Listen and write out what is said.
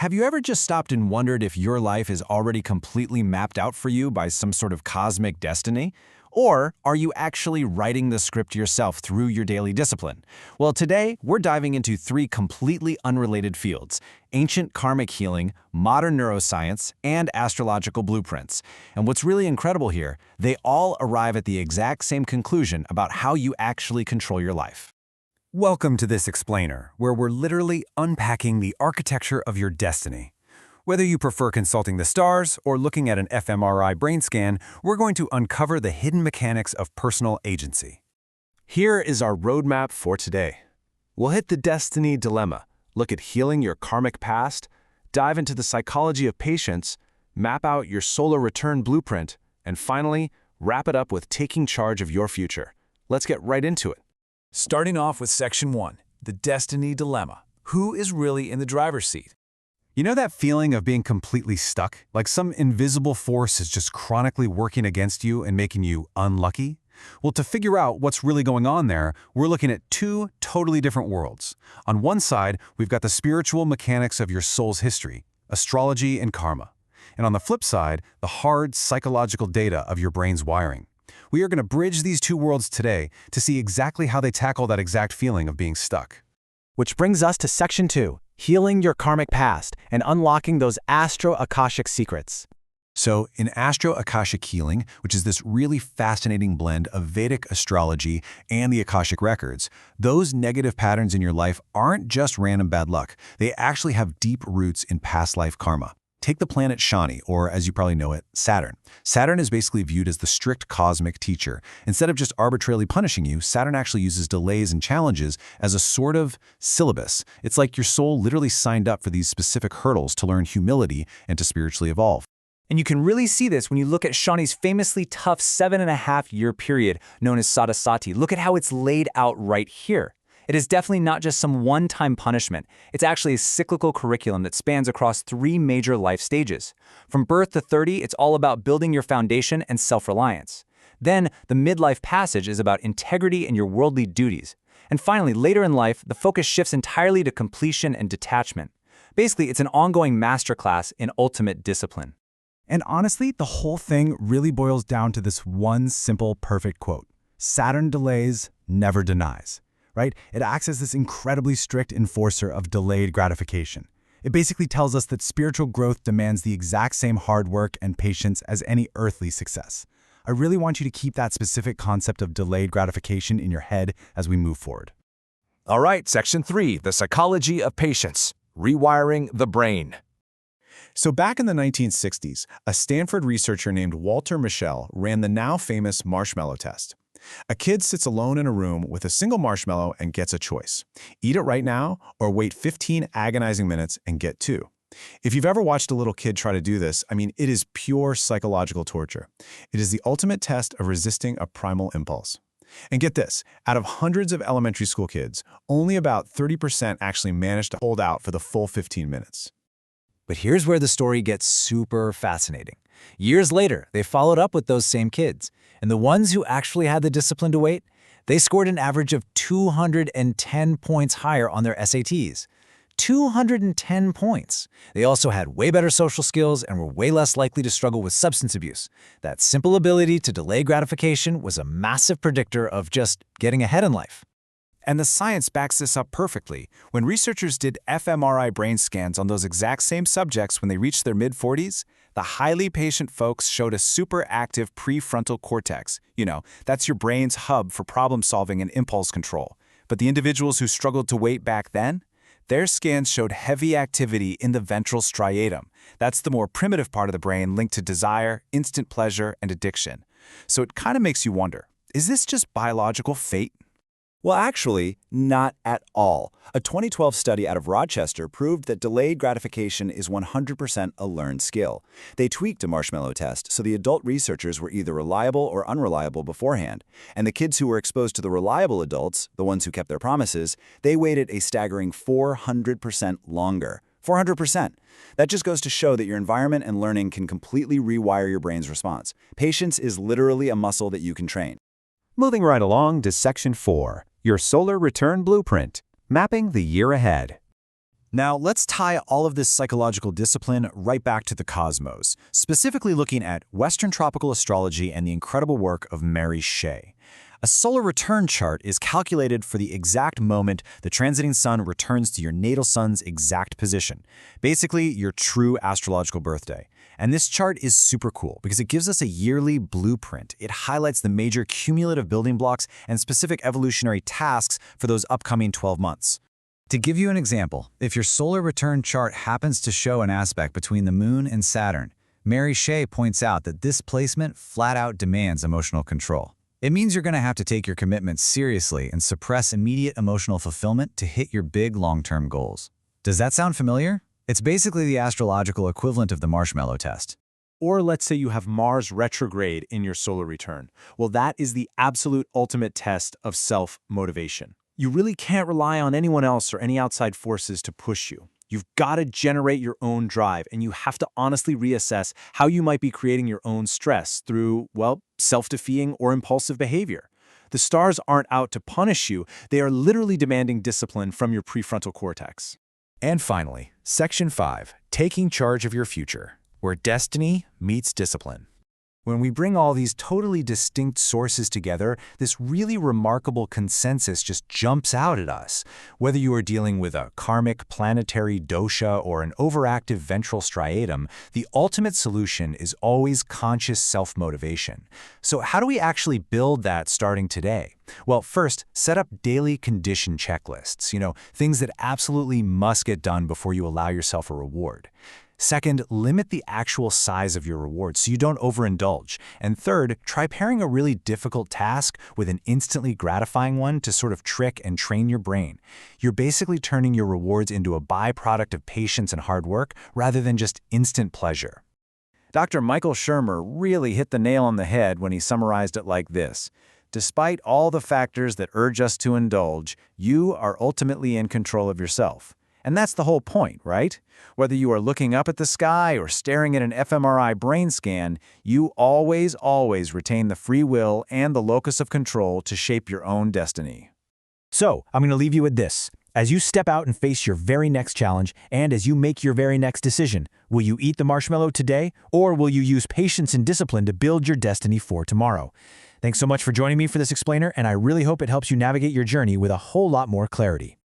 Have you ever just stopped and wondered if your life is already completely mapped out for you by some sort of cosmic destiny? Or are you actually writing the script yourself through your daily discipline? Well, today, we're diving into three completely unrelated fields: ancient karmic healing, modern neuroscience, and astrological blueprints. And what's really incredible here, they all arrive at the exact same conclusion about how you actually control your life. Welcome to this explainer, where we're literally unpacking the architecture of your destiny. Whether you prefer consulting the stars or looking at an fMRI brain scan, we're going to uncover the hidden mechanics of personal agency. Here is our roadmap for today. We'll hit the destiny dilemma, look at healing your karmic past, dive into the psychology of patience, map out your solar return blueprint, and finally, wrap it up with taking charge of your future. Let's get right into it. Starting off with Section 1, the Destiny Dilemma. Who is really in the driver's seat? You know that feeling of being completely stuck? Like some invisible force is just chronically working against you and making you unlucky? Well, to figure out what's really going on there, we're looking at two totally different worlds. On one side, we've got the spiritual mechanics of your soul's history, astrology and karma. And on the flip side, the hard psychological data of your brain's wiring. We are going to bridge these two worlds today to see exactly how they tackle that exact feeling of being stuck. Which brings us to Section 2, healing your karmic past and unlocking those astro-akashic secrets. So in astro-akashic healing, which is this really fascinating blend of Vedic astrology and the Akashic records, those negative patterns in your life aren't just random bad luck. They actually have deep roots in past life karma. Take the planet Shani, or as you probably know it, Saturn. Saturn is basically viewed as the strict cosmic teacher. Instead of just arbitrarily punishing you, Saturn actually uses delays and challenges as a sort of syllabus. It's like your soul literally signed up for these specific hurdles to learn humility and to spiritually evolve. And you can really see this when you look at Shani's famously tough 7.5-year period known as Sadasati. Look at how it's laid out right here. It is definitely not just some one-time punishment. It's actually a cyclical curriculum that spans across 3 major life stages. From birth to 30, it's all about building your foundation and self-reliance. Then, the midlife passage is about integrity and your worldly duties. And finally, later in life, the focus shifts entirely to completion and detachment. Basically, it's an ongoing masterclass in ultimate discipline. And honestly, the whole thing really boils down to this one simple, perfect quote. Saturn delays, never denies. Right? It acts as this incredibly strict enforcer of delayed gratification. It basically tells us that spiritual growth demands the exact same hard work and patience as any earthly success. I really want you to keep that specific concept of delayed gratification in your head as we move forward. All right, Section 3, the Psychology of Patience, rewiring the brain. So back in the 1960s, a Stanford researcher named Walter Mischel ran the now famous marshmallow test. A kid sits alone in a room with a single marshmallow and gets a choice. Eat it right now or wait 15 agonizing minutes and get 2. If you've ever watched a little kid try to do this, it is pure psychological torture. It is the ultimate test of resisting a primal impulse. And get this, out of hundreds of elementary school kids, only about 30% actually managed to hold out for the full 15 minutes. But here's where the story gets super fascinating. Years later, they followed up with those same kids, and the ones who actually had the discipline to wait, they scored an average of 210 points higher on their SATs. 210 points. They also had way better social skills and were way less likely to struggle with substance abuse. That simple ability to delay gratification was a massive predictor of just getting ahead in life. And the science backs this up perfectly. When researchers did fMRI brain scans on those exact same subjects when they reached their mid-40s, the highly patient folks showed a super active prefrontal cortex. That's your brain's hub for problem solving and impulse control. But the individuals who struggled to wait back then, their scans showed heavy activity in the ventral striatum. That's the more primitive part of the brain linked to desire, instant pleasure, and addiction. So it kind of makes you wonder, is this just biological fate? Well, actually, not at all. A 2012 study out of Rochester proved that delayed gratification is 100% a learned skill. They tweaked a marshmallow test so the adult researchers were either reliable or unreliable beforehand. And the kids who were exposed to the reliable adults, the ones who kept their promises, they waited a staggering 400% longer. 400%. That just goes to show that your environment and learning can completely rewire your brain's response. Patience is literally a muscle that you can train. Moving right along to Section 4, your solar return blueprint, mapping the year ahead. Now, let's tie all of this psychological discipline right back to the cosmos, specifically looking at Western tropical astrology and the incredible work of Mary Shea. A solar return chart is calculated for the exact moment the transiting sun returns to your natal sun's exact position, basically your true astrological birthday. And this chart is super cool because it gives us a yearly blueprint. It highlights the major cumulative building blocks and specific evolutionary tasks for those upcoming 12 months. To give you an example, if your solar return chart happens to show an aspect between the Moon and Saturn, Mary Shea points out that this placement flat out demands emotional control. It means you're going to have to take your commitments seriously and suppress immediate emotional fulfillment to hit your big long-term goals. Does that sound familiar? It's basically the astrological equivalent of the marshmallow test. Or let's say you have Mars retrograde in your solar return. Well, that is the absolute ultimate test of self-motivation. You really can't rely on anyone else or any outside forces to push you. You've got to generate your own drive, and you have to honestly reassess how you might be creating your own stress through, well, self-defeating or impulsive behavior. The stars aren't out to punish you. They are literally demanding discipline from your prefrontal cortex. And finally, Section 5, Taking Charge of Your Future, where destiny meets discipline. When we bring all these totally distinct sources together, this really remarkable consensus just jumps out at us. Whether you are dealing with a karmic planetary dosha or an overactive ventral striatum, the ultimate solution is always conscious self-motivation. So how do we actually build that starting today? Well, first, set up daily condition checklists, things that absolutely must get done before you allow yourself a reward. Second, limit the actual size of your reward so you don't overindulge. And third, try pairing a really difficult task with an instantly gratifying one to sort of trick and train your brain. You're basically turning your rewards into a byproduct of patience and hard work rather than just instant pleasure. Dr. Michael Shermer really hit the nail on the head when he summarized it like this. Despite all the factors that urge us to indulge, you are ultimately in control of yourself. And that's the whole point, right? Whether you are looking up at the sky or staring at an fMRI brain scan, you always retain the free will and the locus of control to shape your own destiny. So, I'm going to leave you with this. As you step out and face your very next challenge, and as you make your very next decision, will you eat the marshmallow today, or will you use patience and discipline to build your destiny for tomorrow? Thanks so much for joining me for this explainer, and I really hope it helps you navigate your journey with a whole lot more clarity.